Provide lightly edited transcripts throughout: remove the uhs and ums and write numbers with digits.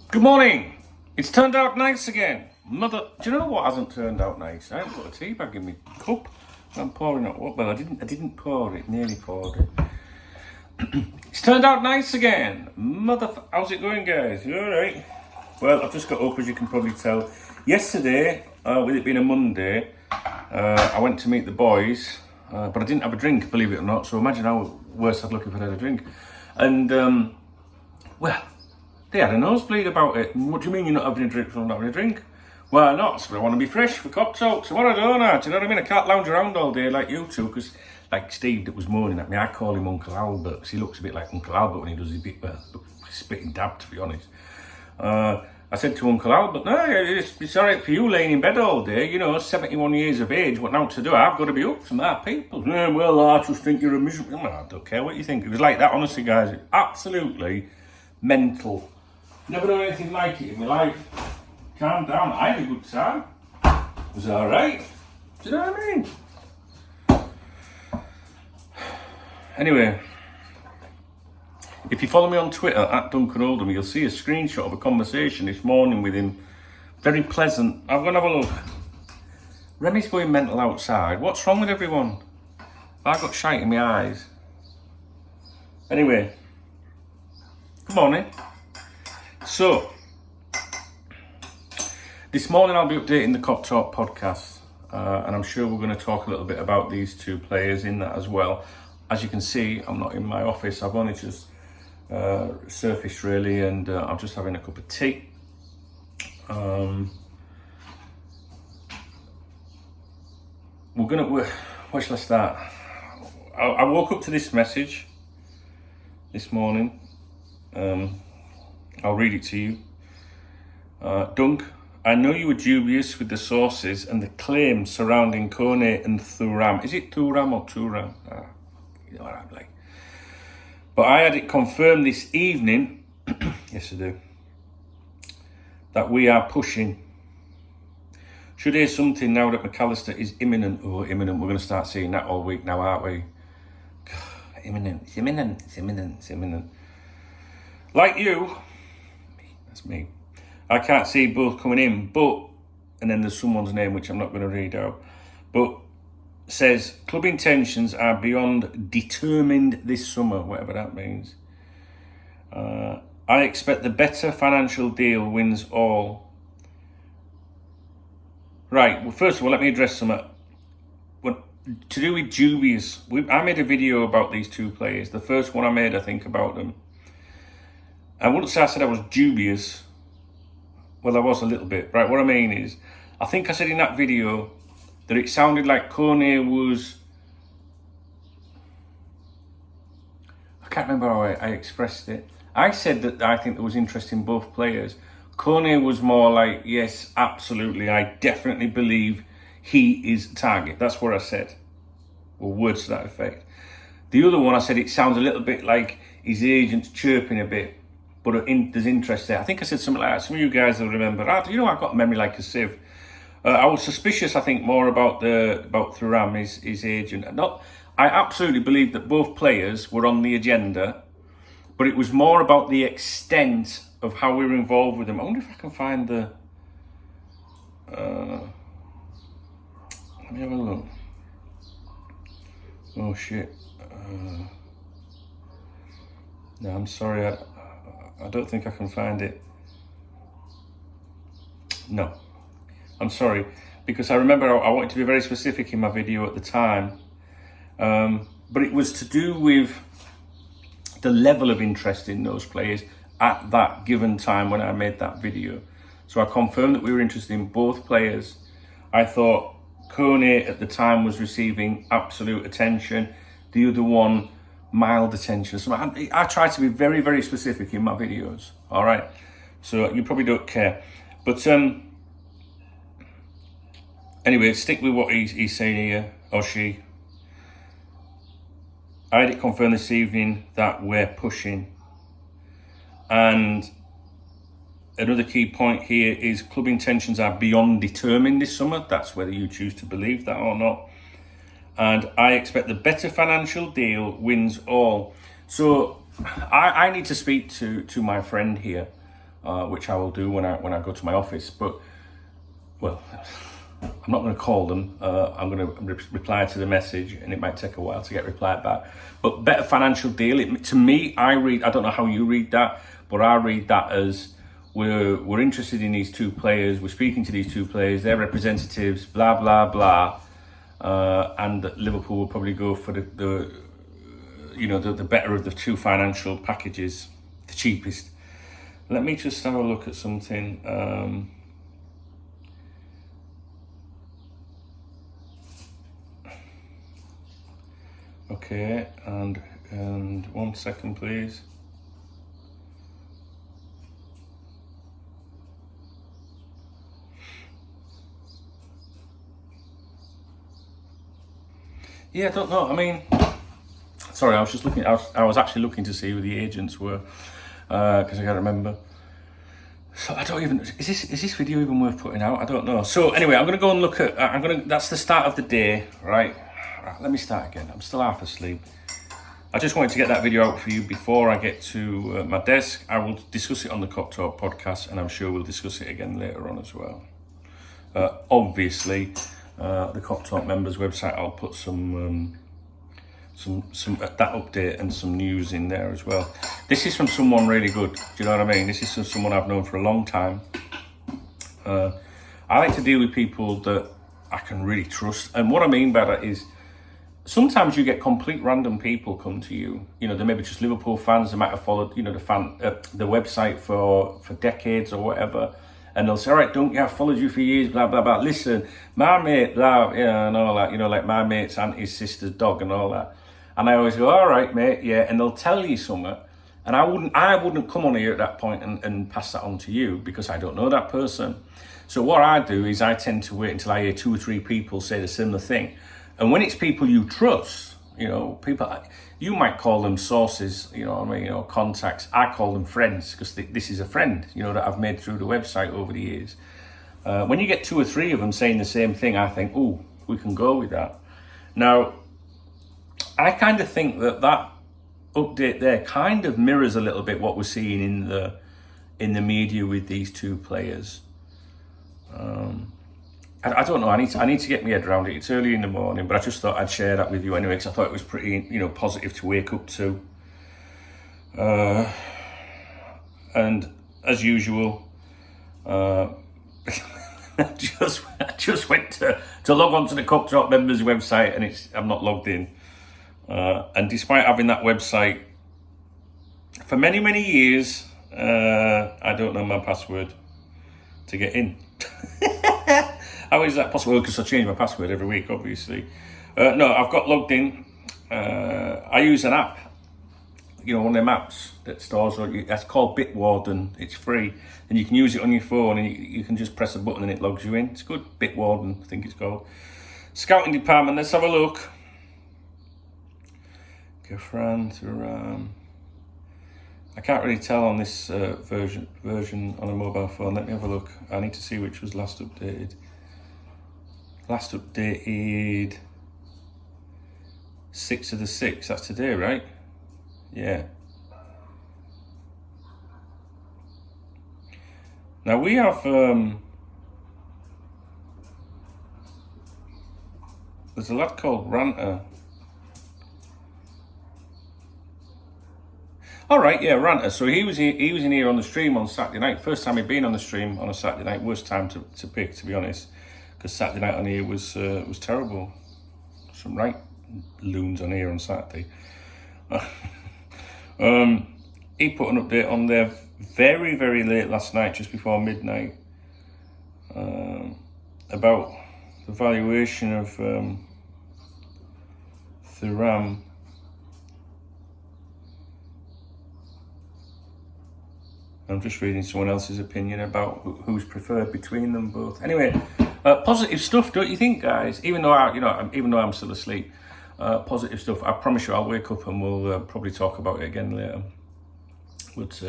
Good morning. It's turned out nice again. Do you know what hasn't turned out nice? I haven't got a tea bag in my cup. I'm pouring it. Well, I didn't pour it. Nearly poured it. It's turned out nice again. How's it going, guys? You all right? Well, I've just got up, as you can probably tell. Yesterday, with it being a Monday, I went to meet the boys, but I didn't have a drink, believe it or not. So imagine how worse I'd look if I'd had a drink. And well, they had a nosebleed about it. What do you mean you're not having a drink? I'm not having a drink. Why not? So I want to be fresh for cop talk tomorrow, don't I? Do you know what I mean? I can't lounge around all day like you two, because like Steve that was moaning at me, I call him Uncle Albert, because he looks a bit like Uncle Albert when he does his bit, spitting dab, to be honest. I said to Uncle Albert, no, it's all right for you laying in bed all day, you know, 71 years of age, what now to do? I've got to be up to my people. Yeah, well, I just think you're a miserable... I don't care what you think. It was like that, honestly, guys. Absolutely mental. Never done anything like it in my life. Calm down. I had a good time. It was all right. Do you know what I mean? Anyway, if you follow me on Twitter at Duncan Oldham, you'll see a screenshot of a conversation this morning with him. Very pleasant. I'm going to have a look. Remy's going mental outside. What's wrong with everyone? I've got shite in my eyes. Anyway, good morning. So, this morning I'll be updating the Cop Talk podcast, and I'm sure we're going to talk a little bit about these two players in that as well. As you can see, I'm not in my office. I've only just surfaced really, and I'm just having a cup of tea. Where shall I start? I woke up to this message this morning. I'll read it to you. Dunk, I know you were dubious with the sources and the claims surrounding Kone and Thuram. Is it Thuram or Thuram? You know what I'm like. But I had it confirmed this evening, yes I do, that we are pushing. Should hear something now that McAllister is imminent. Oh, imminent. We're going to start seeing that all week now, aren't we? Imminent, it's imminent, it's imminent, it's imminent. Like you, that's me, I can't see both coming in, but, and then there's someone's name which I'm not going to read out, but says, club intentions are beyond determined this summer, whatever that means. I expect the better financial deal wins all. Right, well, first of all, let me address something. To do with dubious, I made a video about these two players. The first one I made, I think, about them. I wouldn't say I said I was dubious. Well, I was a little bit. Right, what I mean is, I think I said in that video that it sounded like Kone was... I can't remember how I expressed it. I said that I think there was interest in both players. Kone was more like, yes, absolutely, I definitely believe he is a target. That's what I said. Or words to that effect. The other one, I said it sounds a little bit like his agent's chirping a bit, but there's interest there. I think I said something like that. Some of you guys will remember. I've got a memory like a sieve. I was suspicious, I think, more about Thuram, his agent. I absolutely believe that both players were on the agenda, but it was more about the extent of how we were involved with them. I wonder if I can find the... let me have a look. Oh shit. No, I'm sorry. I don't think I can find it. No. I'm sorry. Because I remember I wanted to be very specific in my video at the time. But it was to do with the level of interest in those players at that given time when I made that video. So I confirmed that we were interested in both players. I thought Kone at the time was receiving absolute attention. The other one, mild attention. So I try to be very, very specific in my videos. All right. So you probably don't care. But anyway, stick with what he's saying here, or she. I had it confirmed this evening that we're pushing. And another key point here is club intentions are beyond determined this summer. That's whether you choose to believe that or not. And I expect the better financial deal wins all. So I need to speak to my friend here. which I will do when I go to my office. But, well, I'm not going to call them. I'm going to reply to the message, and it might take a while to get replied back. But better financial deal. To me, I don't know how you read that, but I read that as we're interested in these two players. We're speaking to these two players. Their representatives. Blah blah blah. And Liverpool will probably go for the better of the two financial packages, the cheapest. Let me just have a look at something. Okay, and 1 second, please. Yeah, I don't know. I mean, sorry, I was just looking. I was actually looking to see who the agents were, because I can't remember. So I don't even. Is this video even worth putting out? I don't know. So anyway, I'm gonna go and look at. That's the start of the day, right? Let me start again. I'm still half asleep. I just wanted to get that video out for you before I get to my desk. I will discuss it on the Cop Talk podcast, and I'm sure we'll discuss it again later on as well. Obviously, the Cop Talk members website, I'll put some that update and some news in there as well. This is from someone really good. Do you know what I mean? This is from someone I've known for a long time. I like to deal with people that I can really trust, and what I mean by that is, sometimes you get complete random people come to you. You know, they may be just Liverpool fans. They might have followed, the website for decades or whatever. And they'll say, all right, I've followed you for years, blah, blah, blah. Listen, my mate, blah, and all that. Like my mate's auntie's sister's dog and all that. And I always go, all right, mate, yeah. And they'll tell you something. And I wouldn't come on here at that point and pass that on to you because I don't know that person. So what I do is I tend to wait until I hear 2 or 3 people say the similar thing. And when it's people you trust, people, you might call them sources, contacts. I call them friends because this is a friend, that I've made through the website over the years. When you get 2 or 3 of them saying the same thing, I think, oh, we can go with that. Now, I kind of think that update there kind of mirrors a little bit what we're seeing in the media with these two players. I don't know. I need to get my head around it. It's early in the morning, but I just thought I'd share that with you anyway because I thought it was pretty, positive to wake up to. And as usual, I just went to log on to the Cup Talk members website, and I'm not logged in. And despite having that website for many, many years, I don't know my password to get in. How is that possible? Because I change my password every week, obviously. No, I've got logged in. I use an app, one of them apps that stores, that's called Bitwarden. It's free, and you can use it on your phone, and you can just press a button and it logs you in. It's good. Bitwarden, I think it's called. Scouting department, let's have a look. Thuram. I can't really tell on this version on a mobile phone. Let me have a look. I need to see which was last updated. Last updated 6th of the 6th. That's today, right? Yeah. Now we have there's a lad called Ranter. All right, yeah, Ranter. So he was in here on the stream on Saturday night. First time he'd been on the stream on a Saturday night. Worst time to pick, to be honest, because Saturday night on here was terrible. Some right loons on here on Saturday. He put an update on there very, very late last night, just before midnight, about the valuation of Thuram. I'm just reading someone else's opinion about who's preferred between them both. Anyway, positive stuff, don't you think, guys? Even though I'm still asleep, positive stuff. I promise you, I'll wake up and we'll probably talk about it again later. But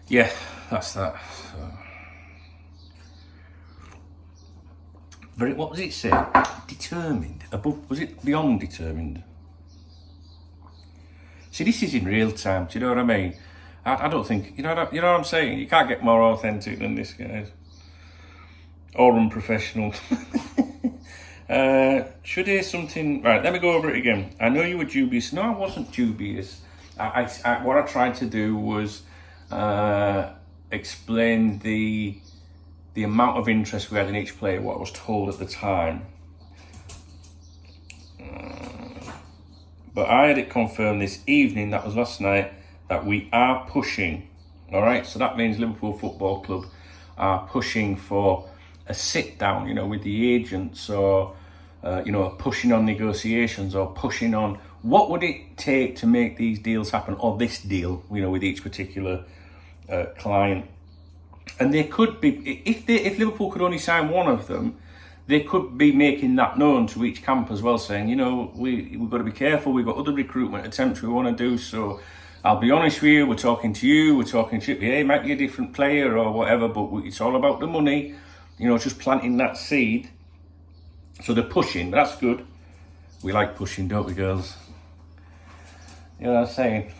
yeah, that's that. Very. What was it say? Determined. Above. Was it beyond determined? See, this is in real time. Do you know what I mean? I don't think, you know what I'm saying? You can't get more authentic than this, guys. Or unprofessional. Should hear something... Right, let me go over it again. I know you were dubious. No, I wasn't dubious. What I tried to do was explain the amount of interest we had in each player, what I was told at the time. But I had it confirmed this evening, that was last night, that we are pushing. All right, so that means Liverpool Football Club are pushing for a sit down, you know, with the agents, or you know, pushing on negotiations, or pushing on what would it take to make these deals happen, or this deal, you know, with each particular client. And they could be, if Liverpool could only sign one of them, they could be making that known to each camp as well, saying, you know, we've got to be careful, we've got other recruitment attempts we want to do, so I'll be honest with you, we're talking to you, yeah, it might be a different player or whatever, but it's all about the money, you know, just planting that seed. So they're pushing, but that's good. We like pushing, don't we, girls? You know what I'm saying?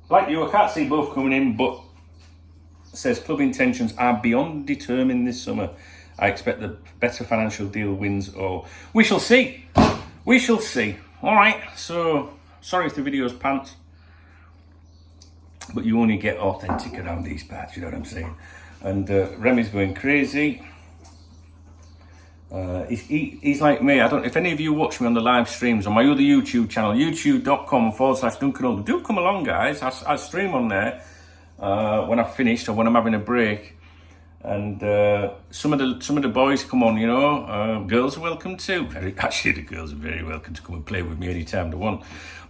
Like you, I can't see both coming in, but says club intentions are beyond determined this summer. I expect the better financial deal wins all. We shall see. We shall see. All right. So sorry if the video's pants, but you only get authentic around these parts. You know what I'm saying? And Remy's going crazy. He's like me. I don't. If any of you watch me on the live streams on my other YouTube channel, youtube.com/Duncan. Do come along, guys. I stream on there when I've finished or when I'm having a break. And some of the boys come on. You know, girls are welcome too. Actually, the girls are very welcome to come and play with me anytime they want.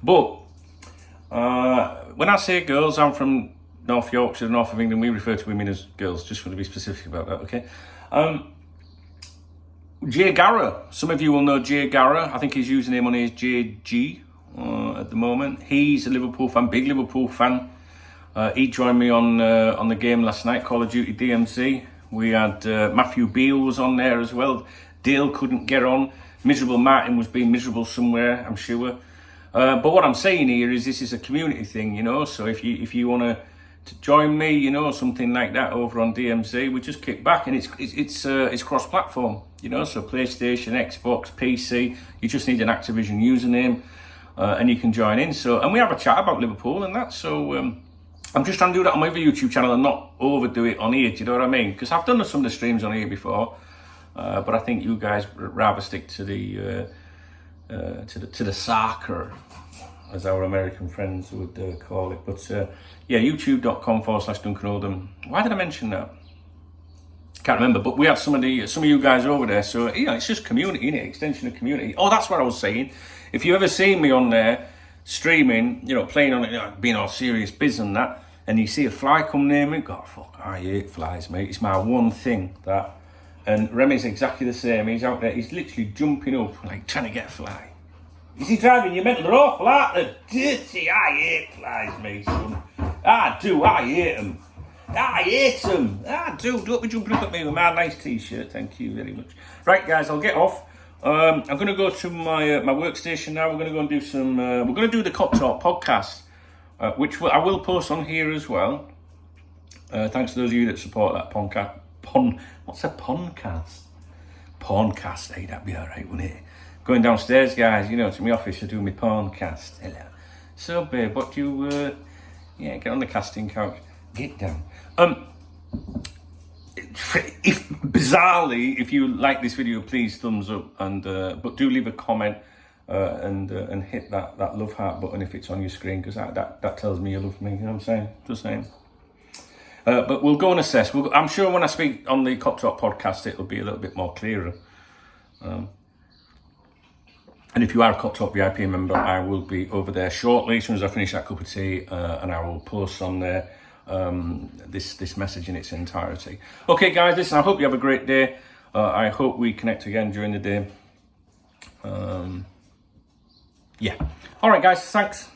But when I say girls, I'm from North Yorkshire, north of England. We refer to women as girls. Just want to be specific about that. Okay. Jay Garra, some of you will know Jay Garra. I think his username on here is JG at the moment. He's a Liverpool fan, big Liverpool fan. He joined me on the game last night, Call of Duty DMC. We had Matthew Beale was on there as well. Dale couldn't get on. Miserable Martin was being miserable somewhere, I'm sure. But what I'm saying here is this is a community thing, you know. So if you want to join me, you know, something like that over on DMC, we just kick back, and it's cross-platform, you know. So PlayStation, Xbox, PC, you just need an Activision username, and you can join in. So, and we have a chat about Liverpool and that. So I'm just trying to do that on my other YouTube channel and not overdo it on here. Do you know what I mean? Because I've done some of the streams on here before, but I think you guys rather stick to the soccer, as our American friends would call it. But yeah, youtube.com/Duncan Oldham. Why did I mention that? Can't remember, but we have some of you guys over there. So, you know, it's just community, innit? Extension of community. Oh, that's what I was saying. If you ever seen me on there streaming, you know, playing on it, you know, being all serious biz and that, and you see a fly come near me, God, fuck, I hate flies, mate. It's my one thing, that. And Remy's exactly the same. He's out there, he's literally jumping up, like, trying to get a fly. Is he driving you mental? They're awful, aren't they? Dirty. I hate flies, mate, son. I do. I hate them. I hate them. I do. Don't be jumping up at me with my nice t-shirt. Thank you very much. Right, guys, I'll get off. I'm going to go to my workstation now. We're going to go and do some... we're going to do the Cop Talk podcast, which I will post on here as well. Thanks to those of you that support that podcast. What's a podcast? Porncast. Hey, that'd be all right, wouldn't it? Going downstairs, guys, you know, to my office to do my porncast. Hello. So, babe, what do you... yeah, get on the casting couch. Get down. If bizarrely, if you like this video, please thumbs up, and but do leave a comment and hit that love heart button if it's on your screen, because that tells me you love me. You know what I'm saying? Just saying. But we'll go and assess. I'm sure when I speak on the Cop Talk podcast, it'll be a little bit more clearer. And if you are a Cop Talk VIP member, I will be over there shortly, as soon as I finish that cup of tea, and I will post on there this message in its entirety. Okay, guys, listen, I hope you have a great day. I hope we connect again during the day. Yeah. All right, guys, thanks.